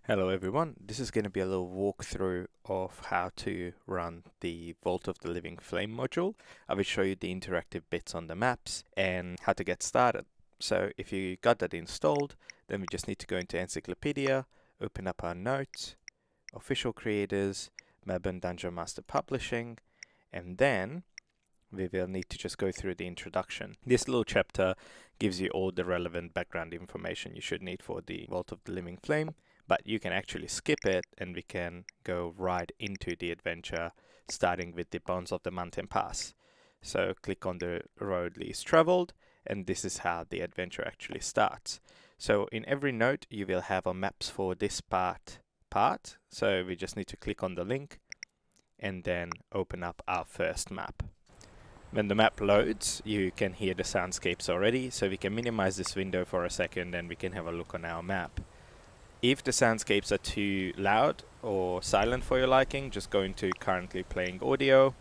Hello everyone, this is going to be a little walkthrough of how to run the Vault of the Living Flame module. I will show you the interactive bits on the maps and how to get started. So if you got that installed, then we just need to go into Encyclopedia, open up our notes, official creators, Melbourne Dungeon Master Publishing, and then we will need to just go through the introduction. This little chapter gives you all the relevant background information you should need for the Vault of the Living Flame. But you can actually skip it and we can go right into the adventure, starting with the Bones of the Mountain Pass. So click on the road least traveled, and this is how the adventure actually starts. So in every note you will have a maps for this part. So we just need to click on the link and then open up our first map. When the map loads, you can hear the soundscapes already, so we can minimize this window for a second and we can have a look on our map. If the soundscapes are too loud or silent for your liking, just go into currently playing audio.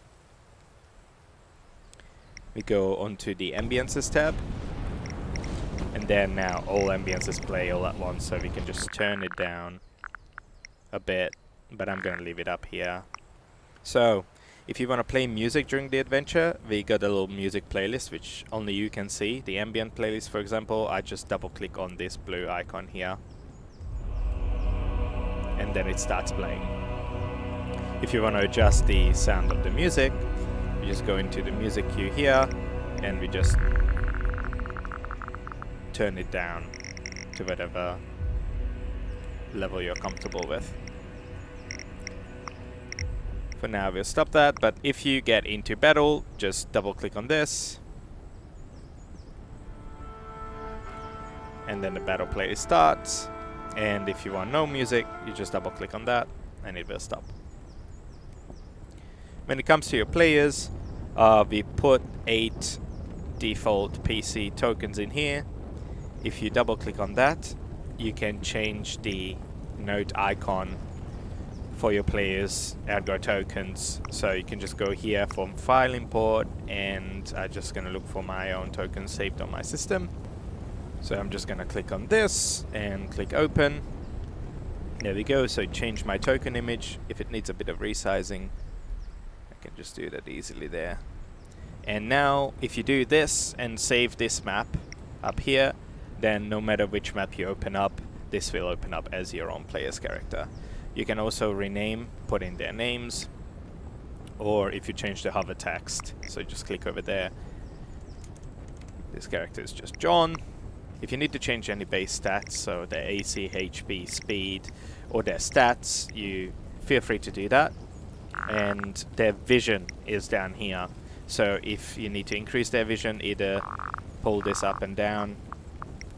We go onto the ambiences tab, and then now all ambiences play all at once, so we can just turn it down a bit, but I'm going to leave it up here. So if you want to play music during the adventure, we got a little music playlist which only you can see. The ambient playlist, for example, I just double click on this blue icon here, and then it starts playing. If you want to adjust the sound of the music, you just go into the music queue here and we just turn it down to whatever level you're comfortable with. For now we'll stop that, but if you get into battle, just double click on this and then the battle play starts. And if you want no music, you just double click on that and it will stop. When it comes to your players, we put 8 default PC tokens in here. If you double click on that, you can change the note icon for your players and your tokens. So you can just go here from file import, and I'm just going to look for my own tokens saved on my system. So I'm just going to click on this and click open. There we go. So change my token image. If it needs a bit of resizing, I can just do that easily there. And now if you do this and save this map up here, then no matter which map you open up, this will open up as your own player's character. You can also rename, put in their names, or if you change the hover text, so just click over there. This character is just John. If you need to change any base stats, so their AC, HP, speed, or their stats, you feel free to do that. And their vision is down here. So if you need to increase their vision, either pull this up and down,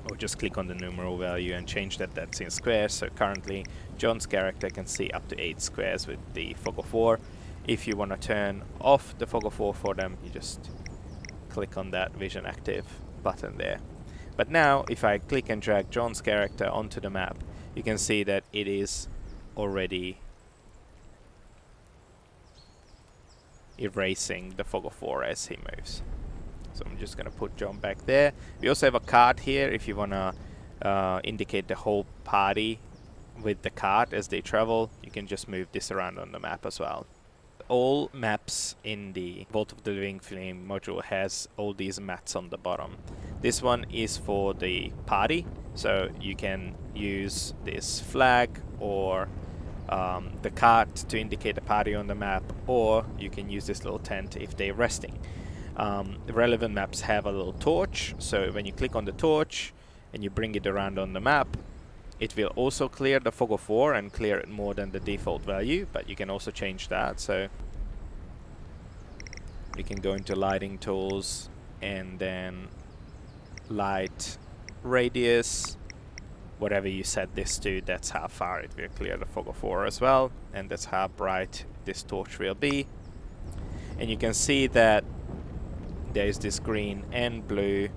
or just click on the numeral value and change that's in squares. So currently, John's character can see up to 8 squares with the fog of war. If you want to turn off the fog of war for them, you just click on that vision active button there. But now, if I click and drag John's character onto the map, you can see that it is already erasing the fog of war as he moves. So I'm just going to put John back there. We also have a card here if you want to indicate the whole party with the card as they travel. You can just move this around on the map as well. All maps in the Vault of the Living Flame module has all these mats on the bottom. This one is for the party, so you can use this flag or the cart to indicate the party on the map, or you can use this little tent if they're resting. The relevant maps have a little torch, so when you click on the torch and you bring it around on the map, it will also clear the fog of war and clear it more than the default value, but you can also change that. So we can go into lighting tools and then light radius, whatever you set this to, that's how far it will clear the fog of war as well, and that's how bright this torch will be. And you can see that there is this green and blue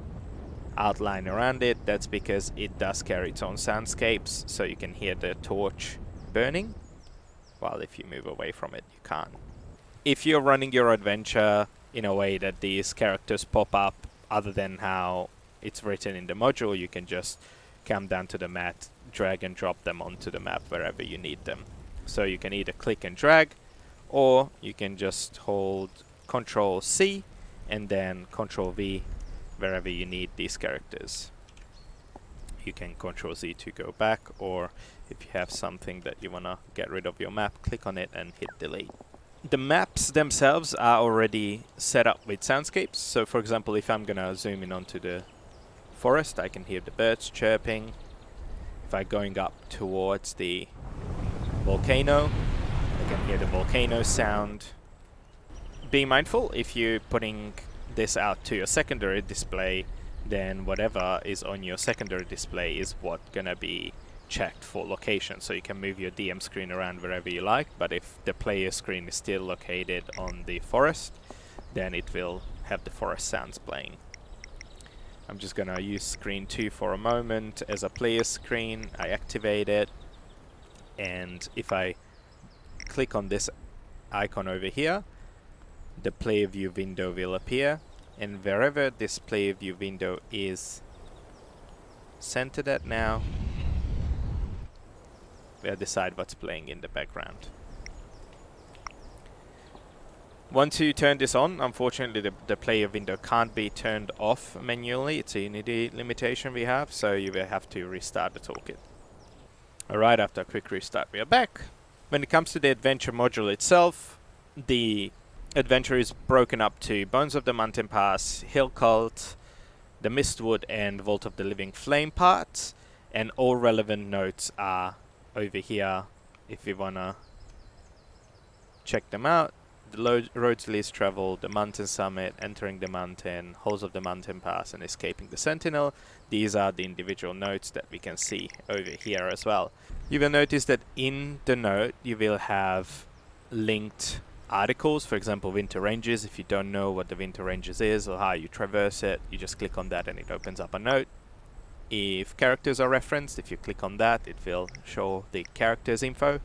outline around it. That's because it does carry its own soundscapes, so you can hear the torch burning, while if you move away from it, you can't. If you're running your adventure in a way that these characters pop up other than how it's written in the module, you can just come down to the mat, drag and drop them onto the map wherever you need them. So you can either click and drag, or you can just hold Control C and then Control V wherever you need these characters. You can Control Z to go back, or if you have something that you want to get rid of your map, click on it and hit delete. The maps themselves are already set up with soundscapes. So for example, if I'm gonna zoom in onto the forest, I can hear the birds chirping. If I'm going up towards the volcano, I can hear the volcano sound. Be mindful, if you're putting this out to your secondary display, then whatever is on your secondary display is what gonna be checked for location. So you can move your DM screen around wherever you like, but if the player screen is still located on the forest, then it will have the forest sounds playing. I'm just gonna use screen 2 for a moment as a player screen. I activate it, and if I click on this icon over here, the player view window will appear, and wherever this player view window is centered at now, we'll decide what's playing in the background. Once you turn this on, unfortunately the player window can't be turned off manually. It's a Unity limitation we have, so you will have to restart the toolkit. Alright, after a quick restart we are back. When it comes to the adventure module itself, the adventure is broken up to Bones of the Mountain Pass, Hilkalt, the Mistwood and Vault of the Living Flame parts, and all relevant notes are over here if you wanna check them out. The roads least traveled, the mountain summit, entering the mountain, holes of the mountain pass, and escaping the sentinel. These are the individual notes that we can see over here as well. You will notice that in the note you will have linked articles, for example Winter Ranges. If you don't know what the Winter Ranges is or how you traverse it, you just click on that and it opens up a note. If characters are referenced, if you click on that, it will show the characters info.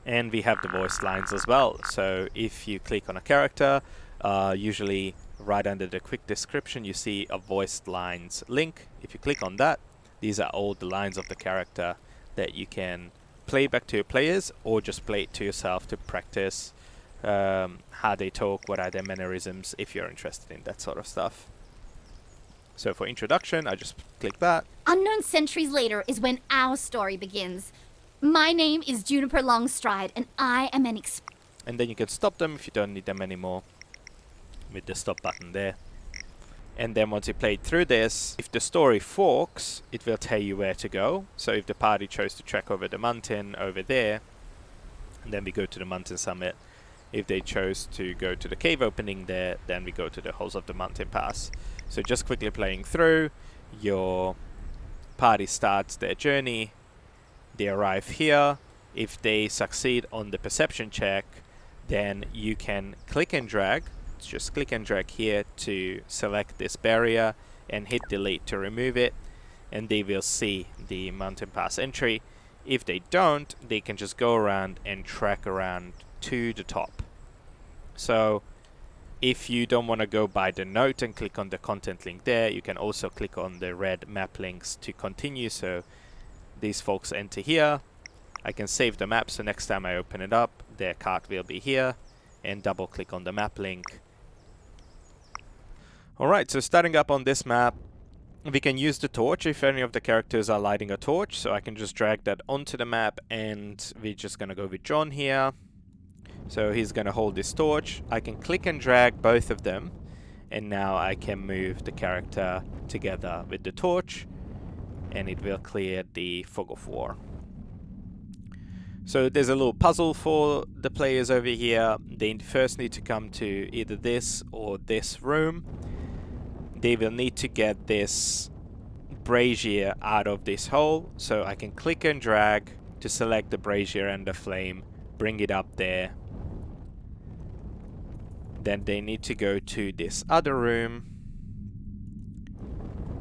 And we have the voice lines as well. So if you click on a character, usually right under the quick description you see a voiced lines link. If you click on that, these are all the lines of the character that you can play back to your players, or just play it to yourself to practice how they talk, what are their mannerisms, if you're interested in that sort of stuff. So for introduction, I just click that. Unknown centuries later is when our story begins. My name is Juniper Longstride, and I am an and then you can stop them if you don't need them anymore with the stop button there. And then once you played through this, if the story forks, it will tell you where to go. So if the party chose to trek over the mountain over there, and then we go to the mountain summit. If they chose to go to the cave opening there, then we go to the holes of the mountain pass. So just quickly playing through, your party starts their journey. They arrive here. If they succeed on the perception check, then you can click and drag. Just click and drag here to select this barrier and hit delete to remove it, and they will see the mountain pass entry. If they don't, they can just go around and track around to the top. So if you don't want to go by the note and click on the content link there, you can also click on the red map links to continue. So these folks enter here. I can save the map, so next time I open it up, their card will be here, and double click on the map link. Alright, so starting up on this map, we can use the torch if any of the characters are lighting a torch. So I can just drag that onto the map, and we're just gonna go with John here. So he's gonna hold this torch. I can click and drag both of them, and now I can move the character together with the torch, and it will clear the fog of war. So there's a little puzzle for the players over here. They first need to come to either this or this room. They will need to get this brazier out of this hole. So I can click and drag to select the brazier and the flame, bring it up there. Then they need to go to this other room.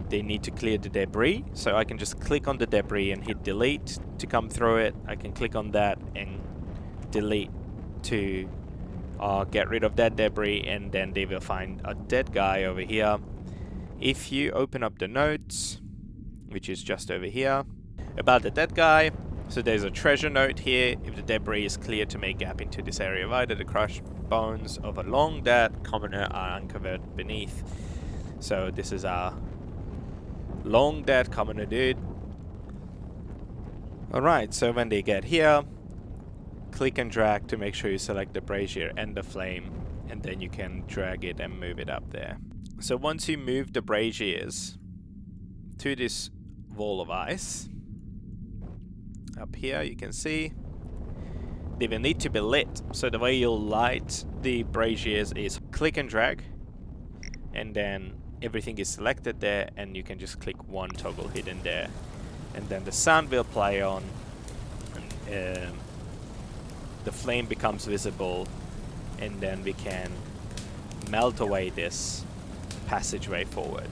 They need to clear the debris, so I can just click on the debris and hit delete to come through it. I can click on that and delete to get rid of that debris, and then they will find a dead guy over here. If you open up the notes, which is just over here. About the dead guy, so there's a treasure note here. If the debris is clear to make gap into this area wider, the crushed bones of a long dead commoner are uncovered beneath. So this is our long dead commoner dude. Alright, so when they get here, click and drag to make sure you select the brazier and the flame, and then you can drag it and move it up there. So once you move the braziers to this wall of ice, up here you can see they will need to be lit. So the way you'll light the braziers is click and drag, and then everything is selected there, and you can just click one toggle hidden there, and then the sound will play on, and the flame becomes visible, and then we can melt away this passageway forward.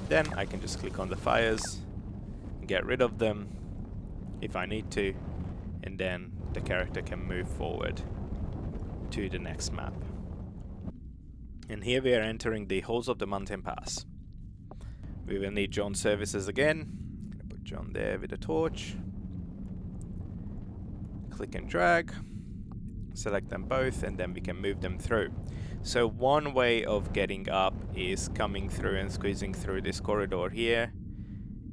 Then I can just click on the fires, get rid of them if I need to, and then the character can move forward to the next map. And here we are entering the Halls of the Mountain Pass. We will need John's services again. I'm gonna put John there with a torch. Click and drag, select them both, and then we can move them through. So one way of getting up is coming through and squeezing through this corridor here,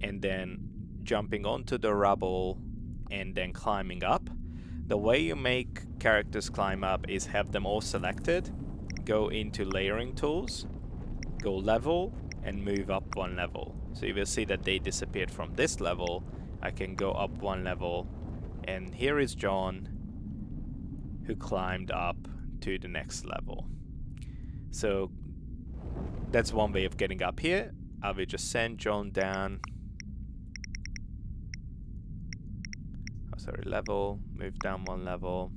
and then jumping onto the rubble and then climbing up. The way you make characters climb up is have them all selected, go into layering tools, go level, and move up one level. So you will see that they disappeared from this level. I can go up one level, and here is John, who climbed up to the next level. So that's one way of getting up here. I will just send John down. Oh, sorry, level, move down one level.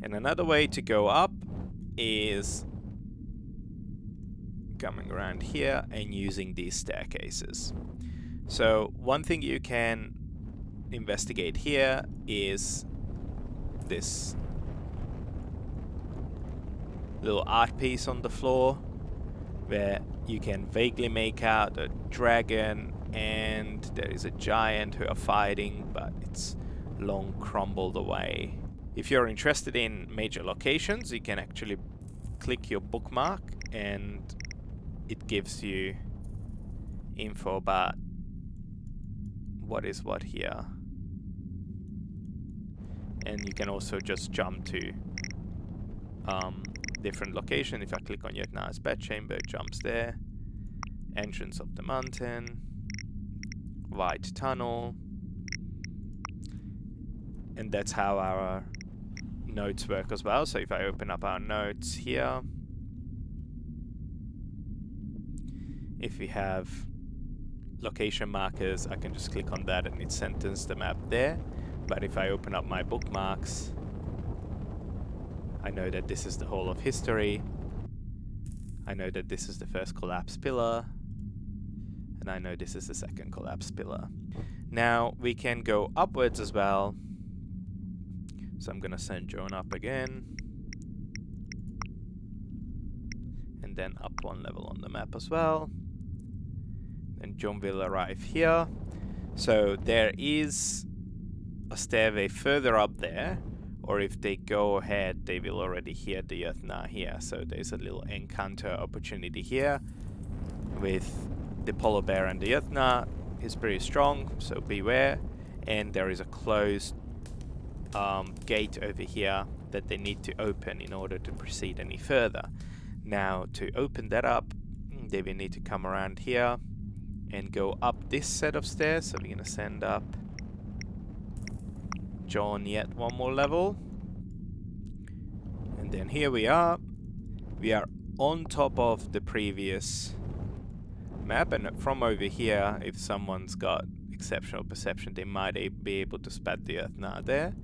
And another way to go up is coming around here and using these staircases. So one thing you can investigate here is this little art piece on the floor, where you can vaguely make out a dragon, and there is a giant who are fighting, but it's long crumbled away. If you're interested in major locations, you can actually click your bookmark and it gives you info about what is what here. And you can also just jump to different location. If I click on Yetna's bedchamber, it jumps there. Entrance of the mountain, white tunnel, and that's how our notes work as well. So if I open up our notes here, if we have location markers, I can just click on that and it sentences the map there. But if I open up my bookmarks, I know that this is the Hall of History. I know that this is the first collapsed pillar. And I know this is the second collapsed pillar. Now we can go upwards as well. So I'm gonna send Joan up again. And then up one level on the map as well. And John will arrive here. So there is a stairway further up there, or if they go ahead, they will already hear the Yetna here. So there's a little encounter opportunity here with the polar bear and the Yetna. Is pretty strong, so beware. And there is a closed gate over here that they need to open in order to proceed any further. Now, to open that up, they will need to come around here and go up this set of stairs. So we're gonna send up John yet one more level. And then here we are. We are on top of the previous map, and from over here, if someone's got exceptional perception, they might be able to spot the Yetna there.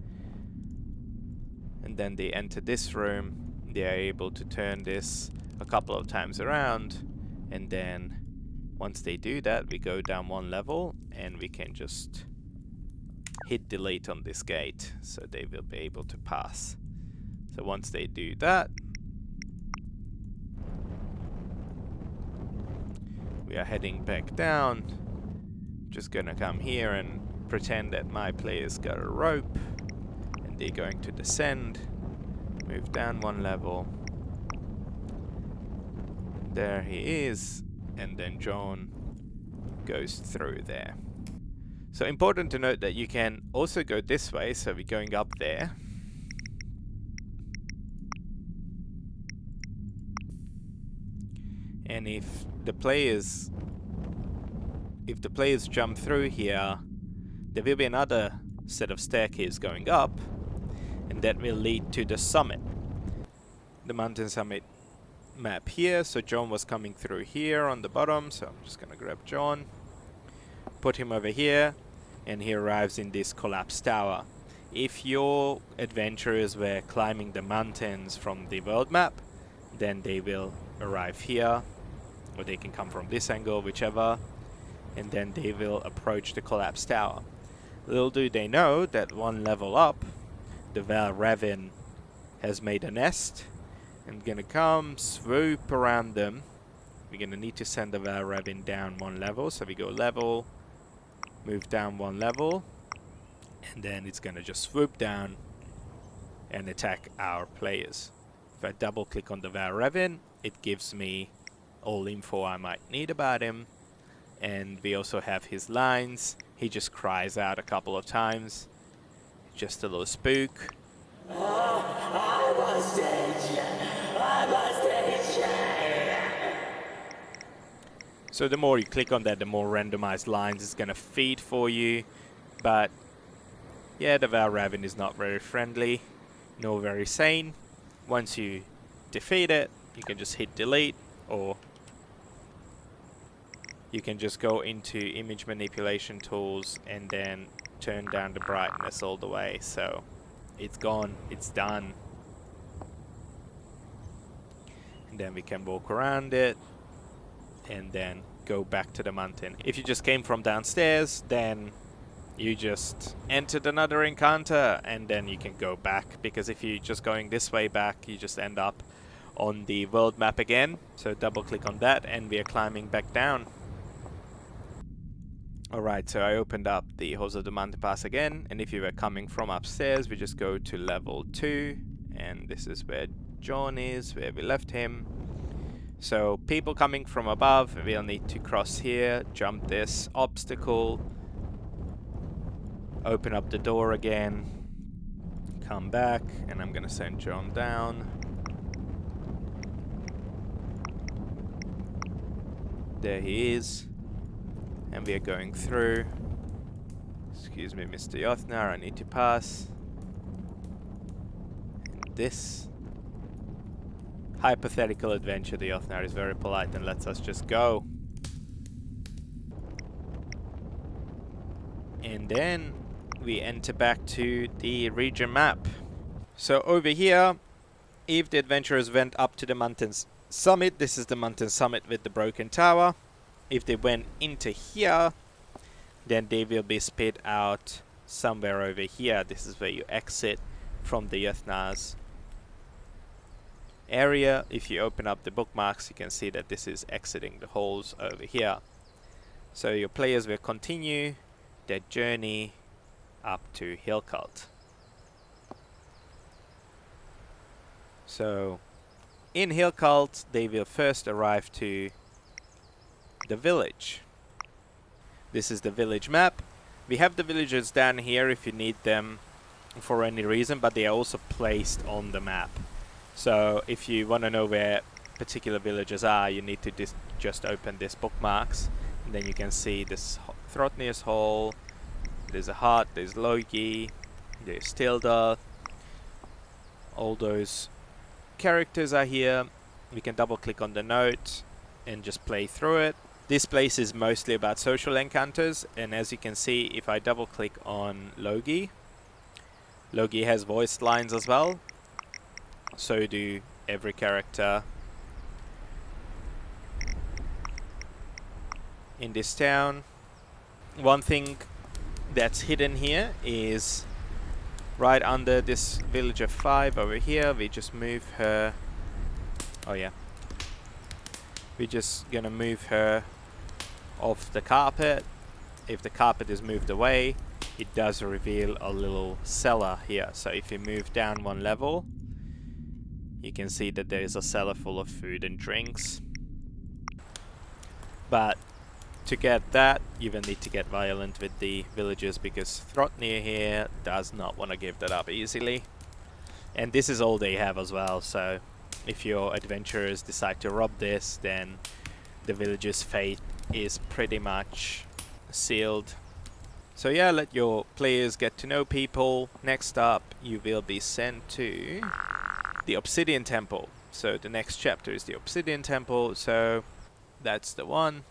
And then they enter this room. They are able to turn this a couple of times around, and then once they do that, we go down one level and we can just hit delete on this gate, so they will be able to pass. So once they do that, We are heading back down. Just gonna come here and pretend that my player's got a rope. And they're going to descend. Move down 1 level. There he is. And then John goes through there. So important to note that you can also go this way, so we're going up there. And if the players jump through here, there will be another set of staircase going up, and that will lead to the summit. The mountain summit map here. So John was coming through here on the bottom, so I'm just gonna grab John, put him over here, and he arrives in this collapsed tower. If your adventurers were climbing the mountains from the world map, then they will arrive here, or they can come from this angle, whichever, and then they will approach the collapsed tower. Little do they know that 1 level up, the Val Ravin has made a nest and gonna come swoop around them. We're gonna need to send the Val Ravin down 1 level, so we go level, move down 1 level, and then it's gonna just swoop down and attack our players. If I double click on the Val Ravin, it gives me all info I might need about him, and we also have his lines. He just cries out a couple of times, just a little spook. I was danger. So the more you click on that, the more randomized lines it's gonna feed for you. But yeah, the Val Ravin is not very friendly, nor very sane. Once you defeat it, you can just hit delete, or you can just go into image manipulation tools and then turn down the brightness all the way. So it's gone, it's done. And then we can walk around it and then go back to the mountain. If you just came from downstairs, then you just entered another encounter and then you can go back, because if you're just going this way back, you just end up on the world map again. So double click on that and we are climbing back down. Alright, so I opened up the Halls of the Mountain Pass again, and if you were coming from upstairs, we just go to level 2, and this is where John is, where we left him. So people coming from above will need to cross here, jump this obstacle, open up the door again, come back, and I'm gonna send John down. There he is. And we are going through. Excuse me, Mr. Yothnar, I need to pass. And this hypothetical adventure, the Yothnar is very polite and lets us just go. And then we enter back to the region map. So over here, if the adventurers went up to the mountain's summit, this is the mountain summit with the broken tower. If they went into here, then they will be spit out somewhere over here. This is where you exit from the Yothnar's area. If you open up the bookmarks, you can see that this is exiting the halls over here. So your players will continue their journey up to Hilkalt. So in Hilkalt, they will first arrive to the village. This is the village map. We have the villagers down here if you need them for any reason, but they are also placed on the map. So if you want to know where particular villages are, you need to just open this bookmarks, and then you can see this Throtnir's Hall, there's a hut, there's Logi, there's Tilda. All those characters are here. We can double click on the note and just play through it. This place is mostly about social encounters, and as you can see, if I double click on Logi, Logi has voiced lines as well. So do every character in this town. One thing that's hidden here is right under this villager 5 over here. We just move her. Oh yeah. We're just gonna move her of the carpet. If the carpet is moved away, it does reveal a little cellar here. So if you move down one level, you can see that there is a cellar full of food and drinks. But to get that, you will need to get violent with the villagers, because Throtnir here does not want to give that up easily. And this is all they have as well, so if your adventurers decide to rob this, then the village's fate is pretty much sealed. So yeah, let your players get to know people. Next up, you will be sent to the Obsidian Temple. So the next chapter is the Obsidian Temple, so that's the one.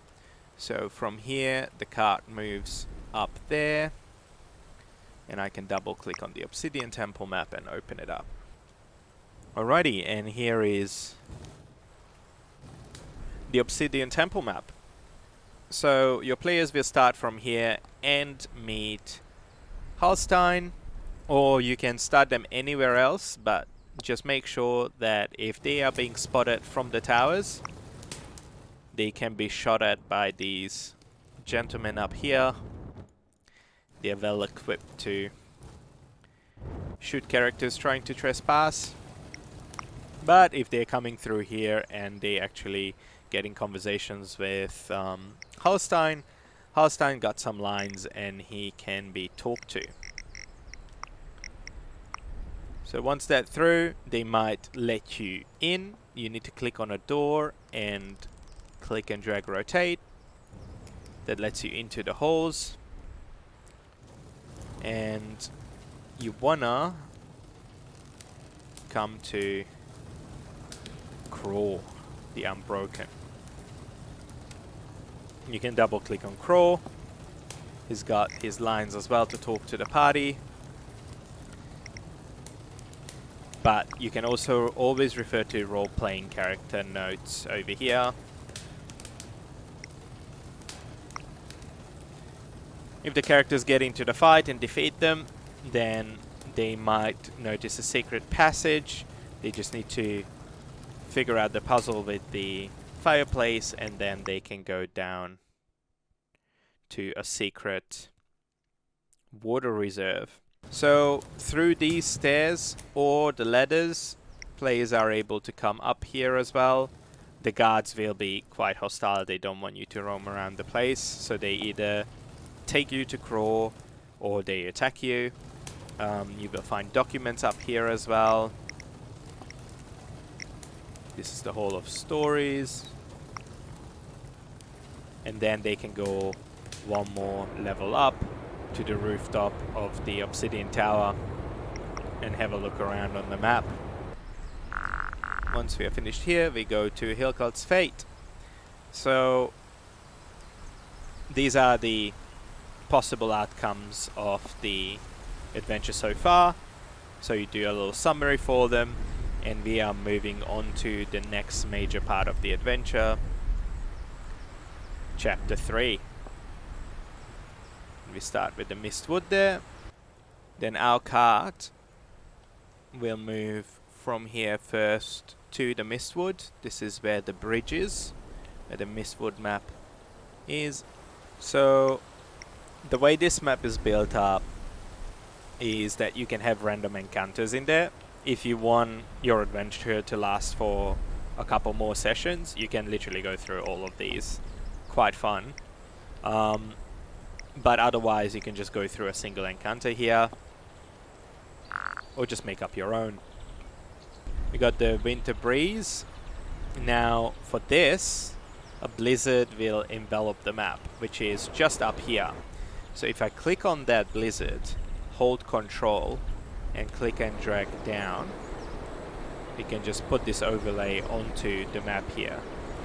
So from here, the cart moves up there, and I can double click on the Obsidian Temple map and open it up. Alrighty, and here is the Obsidian Temple map. So your players will start from here and meet Halstein, or you can start them anywhere else, but just make sure that if they are being spotted from the towers, they can be shot at by these gentlemen up here. They are well equipped to shoot characters trying to trespass. But if they're coming through here and they actually getting conversations with Halstein, Halstein got some lines and he can be talked to. So once that's through, they might let you in. You need to click on a door and click and drag rotate. That lets you into the halls. And you wanna come to Craw, the Unbroken. You can double click on Craw. He's got his lines as well to talk to the party. But you can also always refer to role-playing character notes over here. If the characters get into the fight and defeat them, then they might notice a secret passage. They just need to figure out the puzzle with the fireplace, and then they can go down to a secret water reserve. So through these stairs or the ladders, players are able to come up here as well. The guards will be quite hostile. They don't want you to roam around the place, so they either take you to Craw or they attack you. You will find documents up here as well. This is the Hall of Stories. And then they can go one more level up to the rooftop of the Obsidian Tower and have a look around on the map. Once we are finished here, we go to Hilkalt's Fate. So these are the possible outcomes of the adventure so far. So you do a little summary for them, and we are moving on to the next major part of the adventure, Chapter 3. We start with the Mistwood there. Then our cart will move from here first to the Mistwood. This is where the bridge is, where the Mistwood map is. So the way this map is built up is that you can have random encounters in there. If you want your adventure to last for a couple more sessions, you can literally go through all of these. Quite fun. But otherwise you can just go through a single encounter here, or just make up your own. We got the Winter Breeze. Now for this, a blizzard will envelop the map, which is just up here. So if I click on that blizzard, hold Control and click and drag down, we can just put this overlay onto the map here.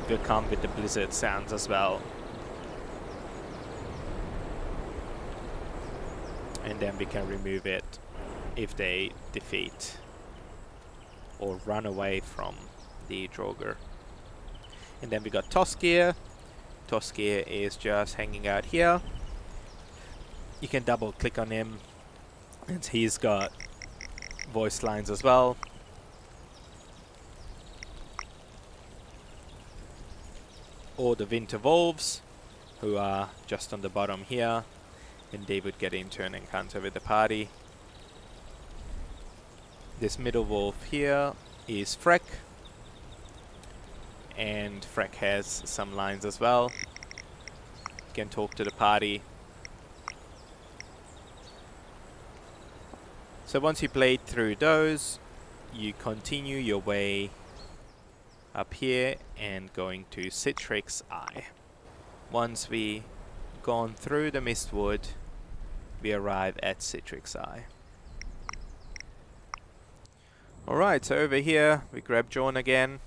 It will come with the blizzard sounds as well. And then we can remove it if they defeat or run away from the Draugr. And then we got Toskir. Toskir is just hanging out here. You can double click on him, and he's got voice lines as well. Or the Winter Wolves. who are just on the bottom here, and they would get into an encounter with the party. This middle wolf here is Freck, and Freck has some lines as well. You can talk to the party. So once you played through those, you continue your way up here and going to Sythric's Eye. Once we gone through the Mistwood, we arrive at Sythric's Eye. Alright, so over here we grab John again.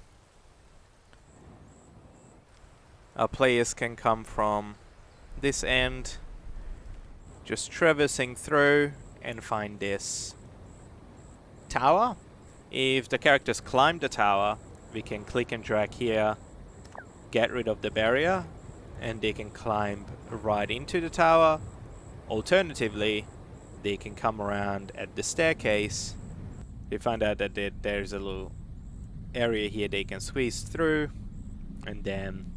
Our players can come from this end, just traversing through and find this tower. If the characters climb the tower, we can click and drag here, get rid of the barrier, and they can climb right into the tower. Alternatively, they can come around at the staircase. They find out that there's a little area here they can squeeze through, and then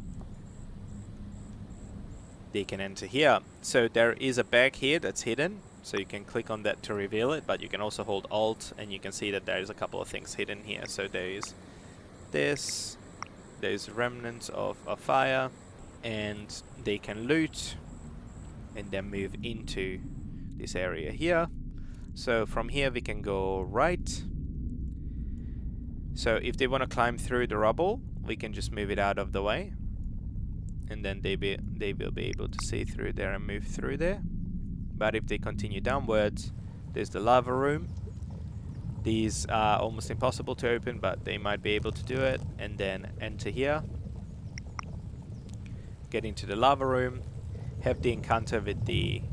they can enter here. So there is a bag here that's hidden, so you can click on that to reveal it, but you can also hold Alt and you can see that there's a couple of things hidden here. So there is this, there's remnants of a fire, and they can loot and then move into this area here. So from here we can go right. So if they want to climb through the rubble, we can just move it out of the way, and then they will be able to see through there and move through there. But if they continue downwards, there's the lava room. These are almost impossible to open, but they might be able to do it, and then enter here, get into the lava room, have the encounter with the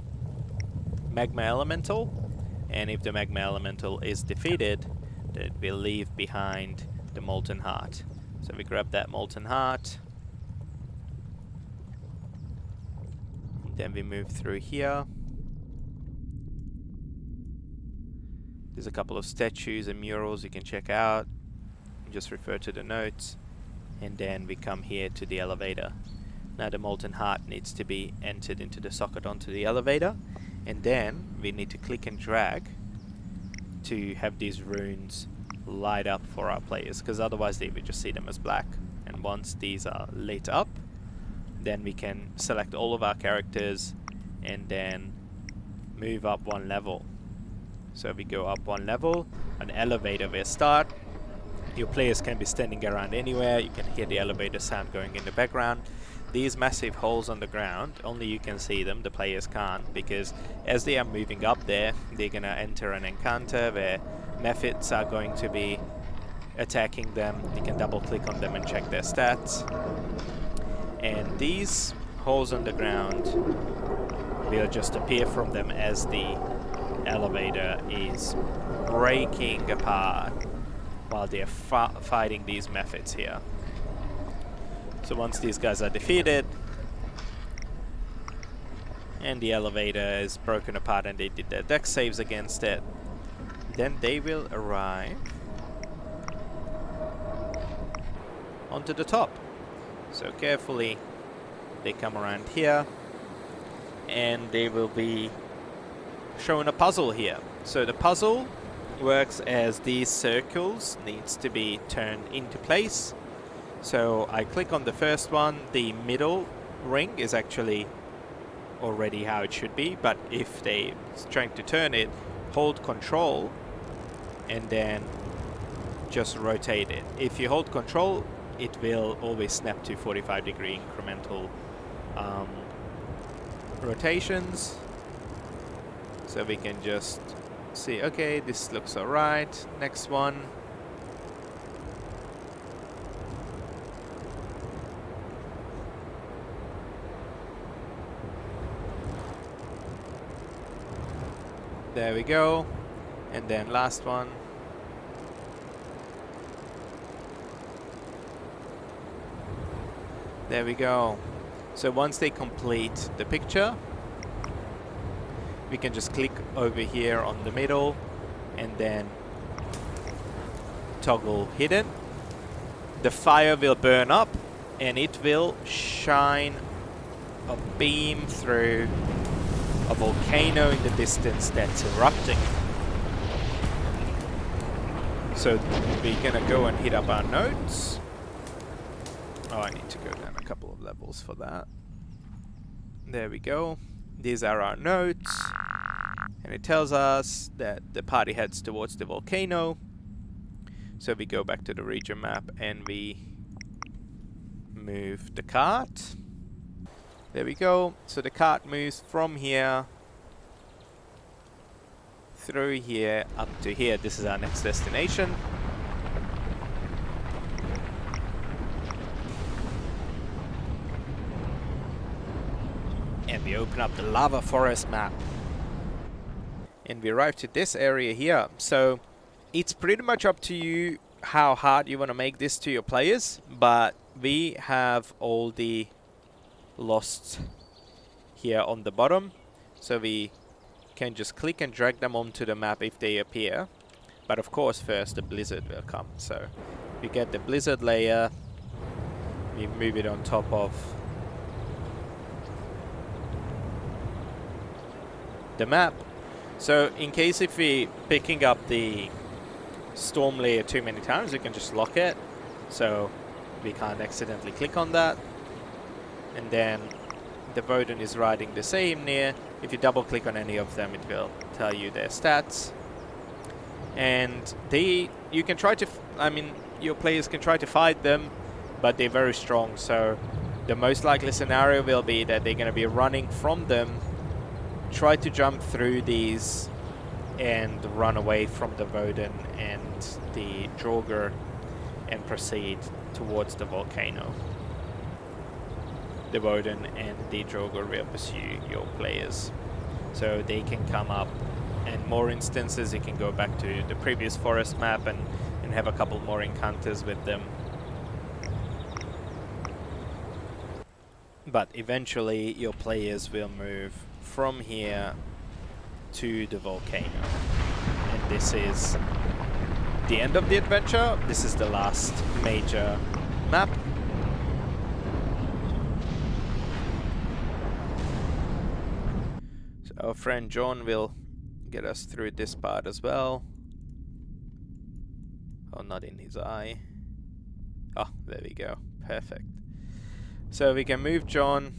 magma elemental, and if the magma elemental is defeated, then it will leave behind the molten heart. So we grab that molten heart, then we move through here. There's a couple of statues and murals you can check out. Just refer to the notes, and then we come here to the elevator. Now the molten heart needs to be entered into the socket onto the elevator, and then we need to click and drag to have these runes light up for our players, because otherwise they would just see them as black. And once these are lit up, then we can select all of our characters and then move up one level. So we go up one level, an elevator will start. Your players can be standing around anywhere. You can hear the elevator sound going in the background. These massive holes on the ground, only you can see them, the players can't, because as they are moving up there, they're gonna enter an encounter where methods are going to be attacking them. You can double click on them and check their stats. And these holes on the ground will just appear from them as the elevator is breaking apart while they're fighting these methods here. So once these guys are defeated and the elevator is broken apart and they did their dex saves against it, then they will arrive onto the top. So carefully they come around here and they will be shown a puzzle here. So the puzzle works as these circles needs to be turned into place. So I click on the first one, the middle ring is actually already how it should be, but if they're trying to turn it, hold control and then just rotate it. If you hold control, it will always snap to 45-degree incremental rotations. So we can just see, okay, this looks alright. Next one. There we go. And then last one. There we go. So once they complete the picture, we can just click over here on the middle and then toggle hidden. The fire will burn up and it will shine a beam through a volcano in the distance that's erupting. So we're gonna go and hit up our nodes. Oh, I need to go down a couple of levels for that. There we go. These are our nodes. And it tells us that the party heads towards the volcano. So we go back to the region map and we move the cart. There we go. So the cart moves from here through here up to here. This is our next destination. And we open up the lava forest map. And we arrive to this area here. So it's pretty much up to you how hard you want to make this to your players. But we have all the lost here on the bottom. So we can just click and drag them onto the map if they appear. But of course first the blizzard will come. So we get the blizzard layer. We move it on top of the map. So in case if we picking up the storm layer too many times, we can just lock it. So we can't accidentally click on that. And then the Voden is riding the same near. If you double click on any of them, it will tell you their stats. And you can try to, your players can try to fight them, but they're very strong. So the most likely scenario will be that they're going to be running from them, try to jump through these and run away from the Voden and the Draugr and proceed towards the volcano. The Voden and the Draugr will pursue your players. So they can come up, and more instances you can go back to the previous forest map and have a couple more encounters with them. But eventually your players will move from here to the volcano. And this is the end of the adventure. This is the last major map. So our friend John will get us through this part as well. Oh, not in his eye. Oh, there we go. Perfect. So we can move John.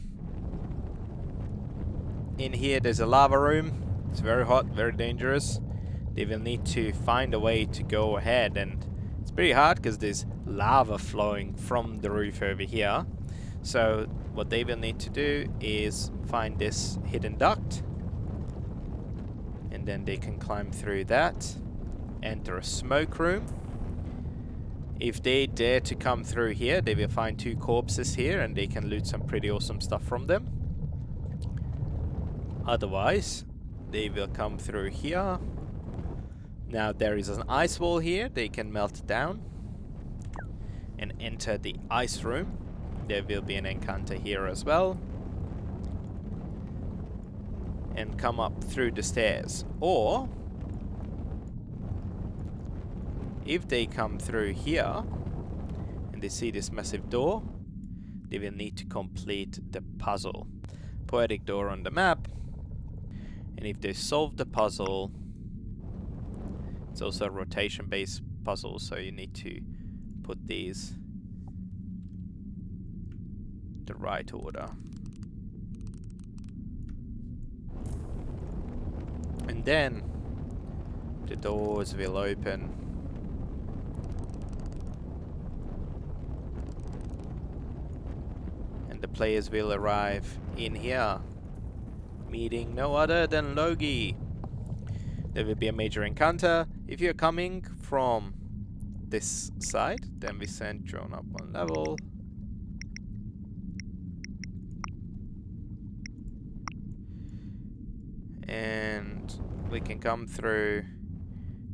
In here there's a lava room. It's very hot, very dangerous. They will need to find a way to go ahead, and it's pretty hard because there's lava flowing from the roof over here. So what they will need to do is find this hidden duct, and then they can climb through that, enter a smoke room. If they dare to come through here, they will find 2 corpses here and they can loot some pretty awesome stuff from them. Otherwise, they will come through here. Now there is an ice wall here, they can melt down and enter the ice room. There will be an encounter here as well. And come up through the stairs. Or if they come through here and they see this massive door, they will need to complete the puzzle. Poetic door on the map. And if they solve the puzzle, it's also a rotation based puzzle, so you need to put these the right order. And then the doors will open. And the players will arrive in here, meeting no other than Logi. There will be a major encounter. If you're coming from this side, then we send John up 1 level. And we can come through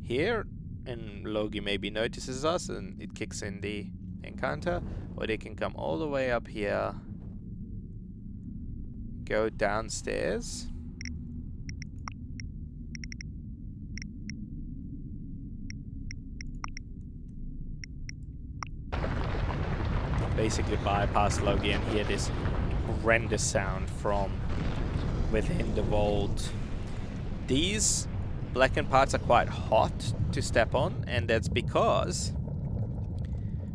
here, and Logi maybe notices us and it kicks in the encounter. Or they can come all the way up here, go downstairs, basically bypass Logi and hear this horrendous sound from within the vault. These blackened parts are quite hot to step on, and that's because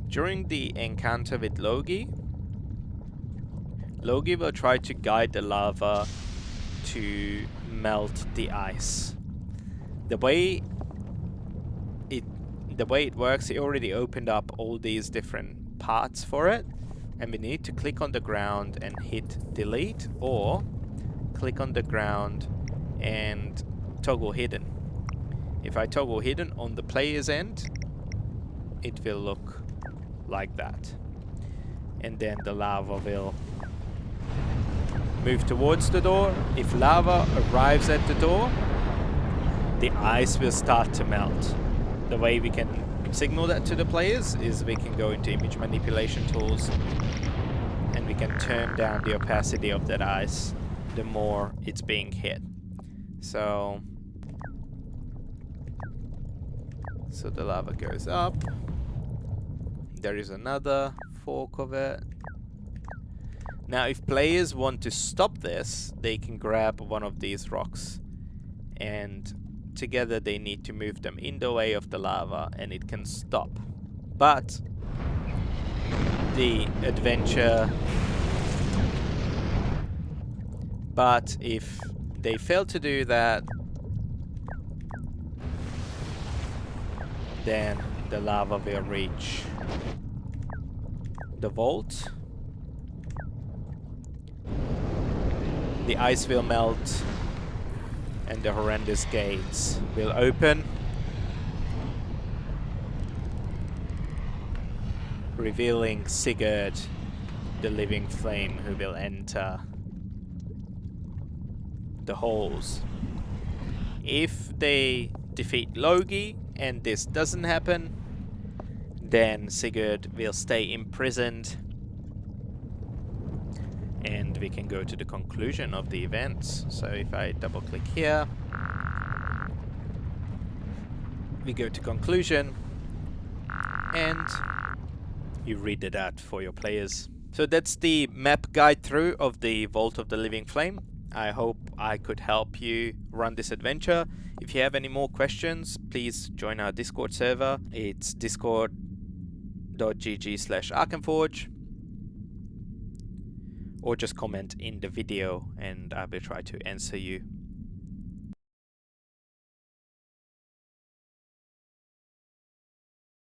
during the encounter with Logi will try to guide the lava to melt the ice. The way it works, it already opened up all these different parts for it, and we need to click on the ground and hit delete, or click on the ground and toggle hidden. If I toggle hidden on the player's end, it will look like that, and then the lava will move towards the door. If lava arrives at the door, the ice will start to melt. The way we can signal that to the players is we can go into image manipulation tools and we can turn down the opacity of that ice the more it's being hit. So the lava goes up. There is another fork of it. Now if players want to stop this, they can grab one of these rocks, and together they need to move them in the way of the lava and it can stop. But the adventure... But if they fail to do that, then the lava will reach the vault. The ice will melt and the horrendous gates will open, revealing Sigurd, the living flame, who will enter the halls. If they defeat Logi and this doesn't happen, then Sigurd will stay imprisoned and we can go to the conclusion of the events. So if I double click here, we go to conclusion and you read it out for your players. So that's the map guide through of the Vault of the Living Flame. I hope I could help you run this adventure. If you have any more questions, please join our Discord server. It's discord.gg/Arkenforge, or just comment in the video and I will try to answer you